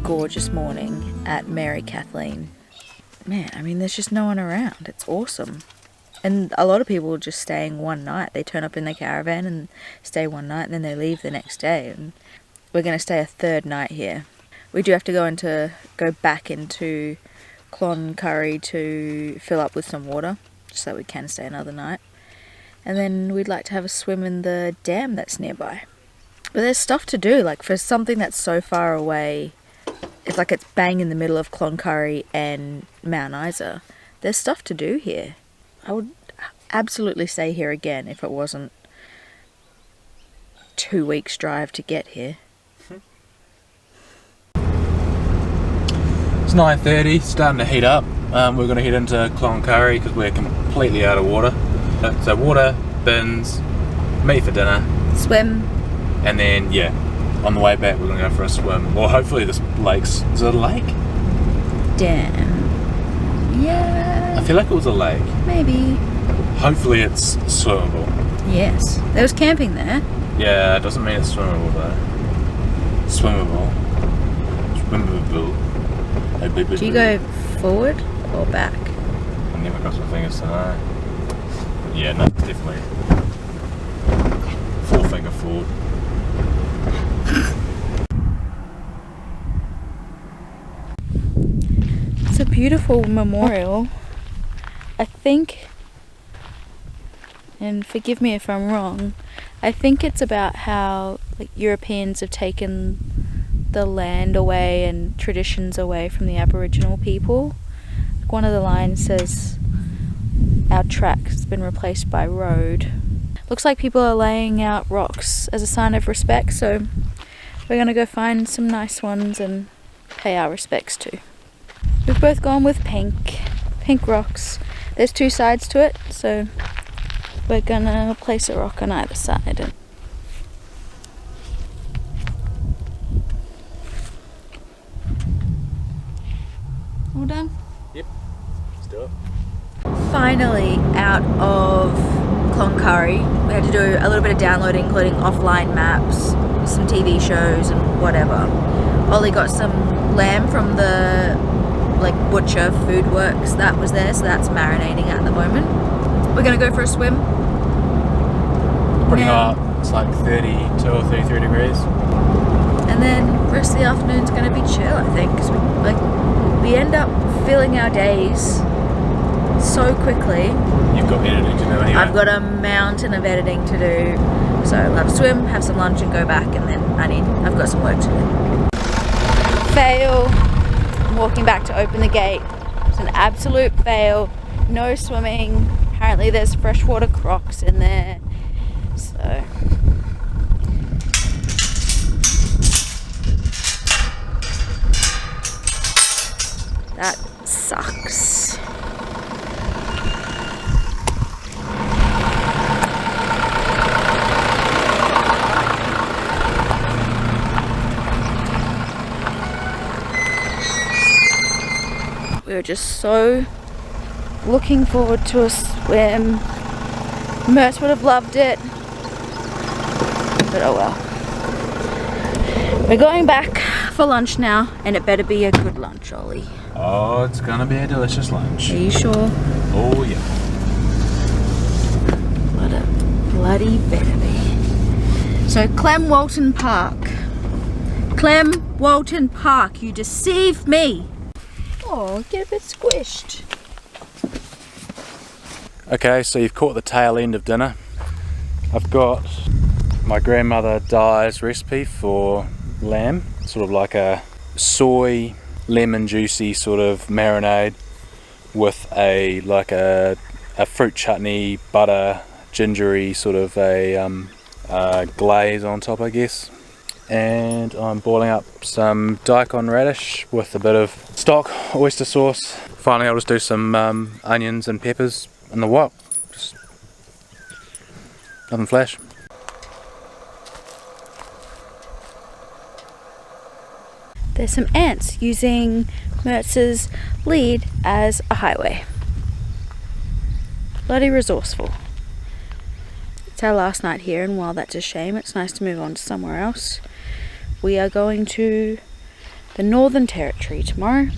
gorgeous morning at Mary Kathleen. Man, I mean, there's just no one around. It's awesome. And a lot of people are just staying one night. They turn up in their caravan and stay one night and then they leave the next day. And we're going to stay a third night here. We do have to go back into Cloncurry to fill up with some water, just so that we can stay another night. And then we'd like to have a swim in the dam that's nearby. But there's stuff to do, like for something that's so far away. It's like it's bang in the middle of Cloncurry and Mount Isa. There's stuff to do here. I would absolutely stay here again if it wasn't 2 weeks drive to get here. It's 9:30, starting to heat up. We're going to head into Cloncurry because we're completely out of water. So water, bins, meat for dinner. Swim. And then, yeah, on the way back we're going to go for a swim. Well, hopefully this lake's... Is it a lake? Damn. Yeah. I feel like it was a lake. Maybe. Hopefully it's swimmable. Yes. There was camping there. Yeah, it doesn't mean it's swimmable though. Swimmable. Swimmable. Do you go forward or back? I never crossed my fingers to know. Yeah, no, definitely. Forefinger forward. It's a beautiful memorial. I think, and forgive me if I'm wrong, I think it's about how like Europeans have taken the land away and traditions away from the Aboriginal people. Like one of the lines says, "Our track has been replaced by road." Looks like people are laying out rocks as a sign of respect, so we're gonna go find some nice ones and pay our respects to. We've both gone with pink rocks. There's two sides to it, so we're gonna place a rock on either side. All done? Yep, let's do it. Finally out of Cloncurry. We had to do a little bit of downloading, including offline maps, some TV shows and whatever. Ollie got some lamb from the butcher food works that was there, so that's marinating at the moment. We're gonna go for a swim. Pretty hot. It's like 32 or 33 degrees. And then the rest of the afternoon's gonna be chill, I think, because we end up filling our days so quickly. You've got editing to do anyway. I've got a mountain of editing to do, so we'll have a swim, have some lunch and go back, and then I've got some work to do. Fail. I'm walking back to open the gate. It's an absolute fail. No swimming. Apparently there's freshwater crocs in there, so that sucks. We were just so looking forward to a swim. Mert would have loved it, but oh well. We're going back for lunch now, and it better be a good lunch, Ollie. Oh, it's gonna be a delicious lunch. Are you sure? Oh yeah. What a bloody better be. So Clem Walton Park. Clem Walton Park, you deceived me. Oh, get a bit squished. Okay, so you've caught the tail end of dinner. I've got my grandmother Di's recipe for lamb, sort of like a soy lemon juicy sort of marinade with a fruit chutney, butter, gingery sort of a glaze on top, I guess. And I'm boiling up some daikon radish with a bit of stock oyster sauce. Finally I'll just do some onions and peppers in the wok. Just nothing flash. There's some ants using Mertz's lead as a highway. Bloody resourceful. It's our last night here, and while that's a shame, it's nice to move on to somewhere else. We are going to the Northern Territory tomorrow.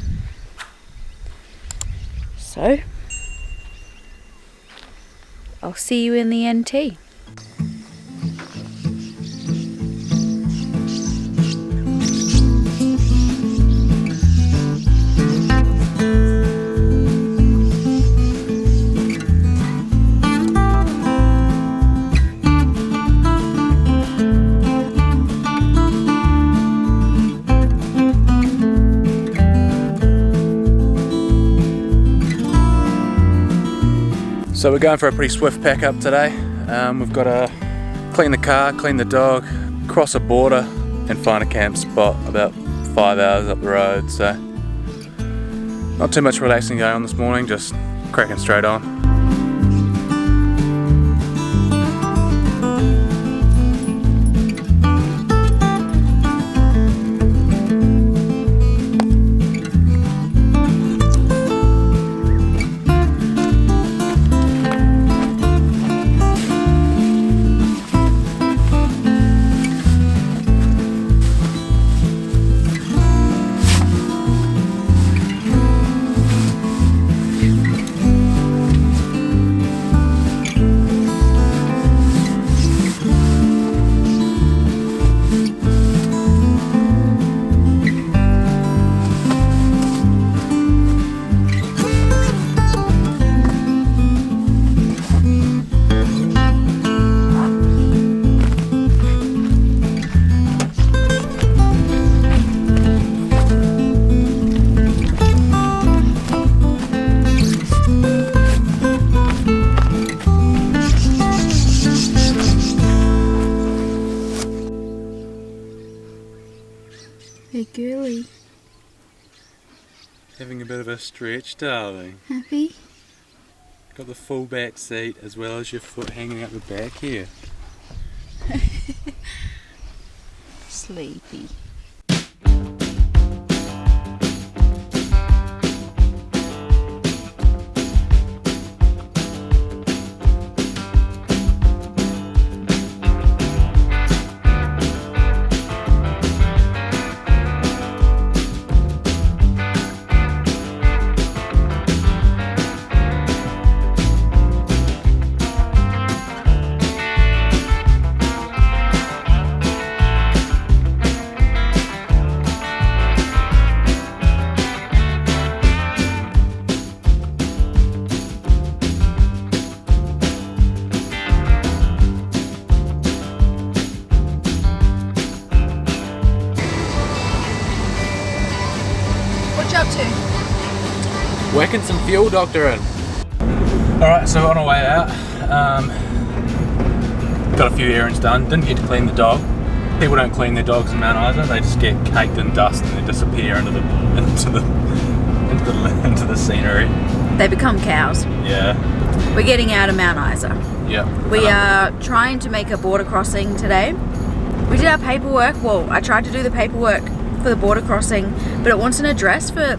So, I'll see you in the NT. So we're going for a pretty swift pack up today. We've got to clean the car, clean the dog, cross a border and find a camp spot about 5 hours up the road. So not too much relaxing going on this morning, just cracking straight on. Hey girly. Having a bit of a stretch, darling. Happy? Got the full back seat as well as your foot hanging up the back here. Sleepy. Up to? Whacking some fuel doctoring. Alright, so on our way out, got a few errands done. Didn't get to clean the dog. People don't clean their dogs in Mount Isa, they just get caked in dust and they disappear into the scenery. They become cows. Yeah. We're getting out of Mount Isa. Yeah. We are trying to make a border crossing today. We did our paperwork. Well, I tried to do the paperwork for the border crossing, but it wants an address for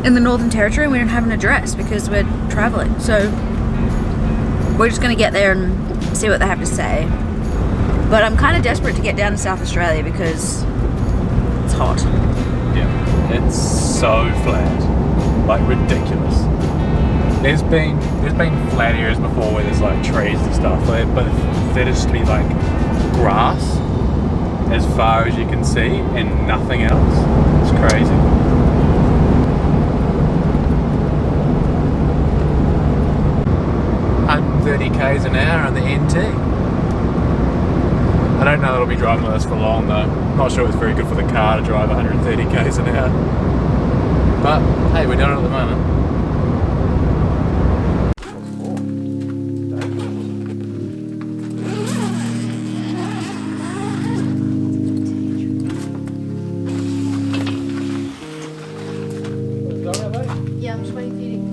in the Northern Territory, and we don't have an address because we're traveling. So we're just going to get there and see what they have to say. But I'm kind of desperate to get down to South Australia because it's hot. Yeah. It's so flat, like ridiculous. There's been flat areas before where there's like trees and stuff, but there just be like grass as far as you can see and nothing else. It's crazy. I'm 30 k's an hour on the NT. I don't know that I'll be driving with this for long though. Not sure it's very good for the car to drive 130 k's an hour. But hey, we're doing it at the moment. Yeah, I'm just waiting for you.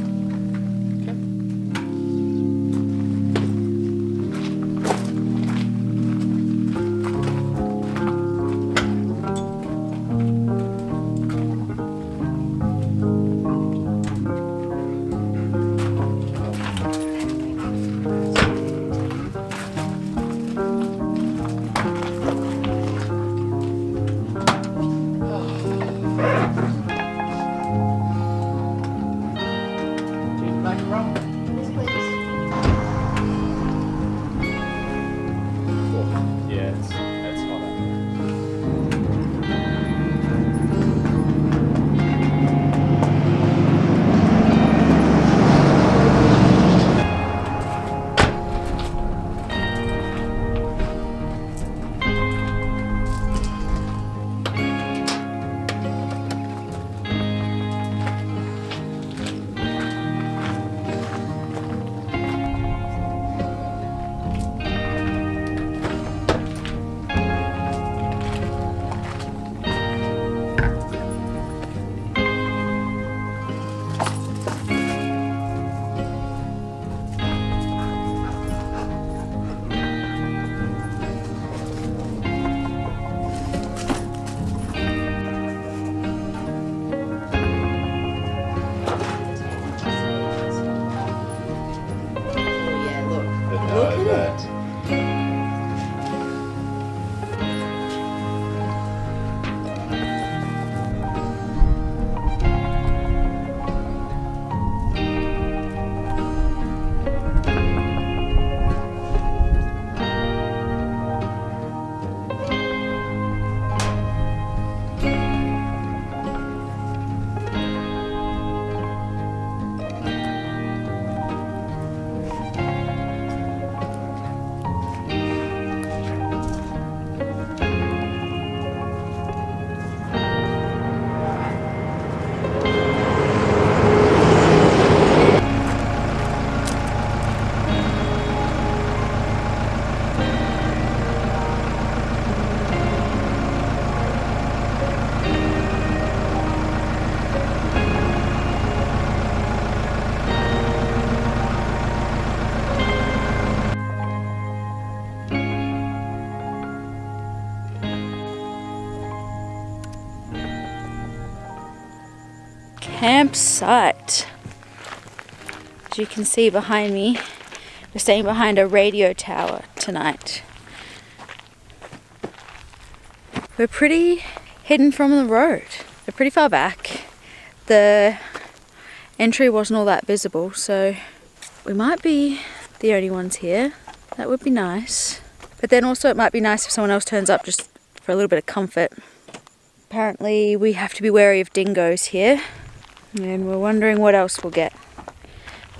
campsite. As you can see behind me, we're staying behind a radio tower tonight. We're pretty hidden from the road. We're pretty far back. The entry wasn't all that visible, so we might be the only ones here. That would be nice. But then also it might be nice if someone else turns up just for a little bit of comfort. Apparently we have to be wary of dingoes here, and we're wondering what else we'll get.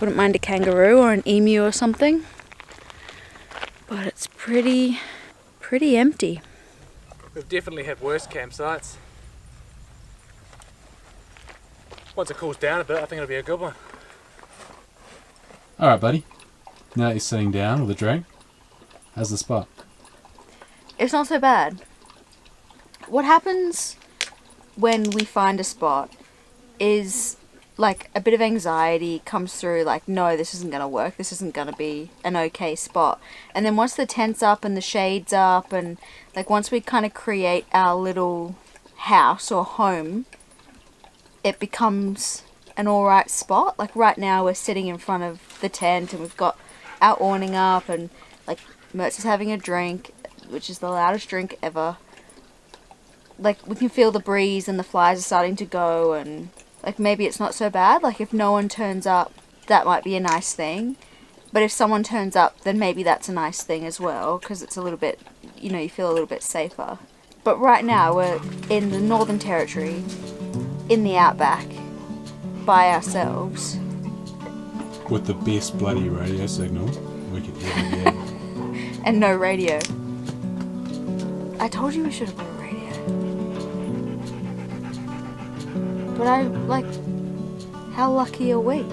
Wouldn't mind a kangaroo or an emu or something, but it's pretty empty. We've definitely had worse campsites. Once it cools down a bit, I think it'll be a good one. Alright, buddy. Now that you're sitting down with a drink, how's the spot? It's not so bad. What happens when we find a spot is like a bit of anxiety comes through, like, no, this isn't going to work, this isn't going to be an okay spot. And then once the tent's up and the shade's up, and like once we kind of create our little house or home, it becomes an alright spot. Like right now we're sitting in front of the tent and we've got our awning up, and like Mertz is having a drink, which is the loudest drink ever. Like we can feel the breeze and the flies are starting to go, and like maybe it's not so bad. Like if no one turns up, that might be a nice thing. But if someone turns up, then maybe that's a nice thing as well, because it's a little bit, you know, you feel a little bit safer. But right now we're in the Northern Territory, in the outback, by ourselves. With the best bloody radio signal we could ever get. And no radio. I told you we should have put a radio. But how lucky are we?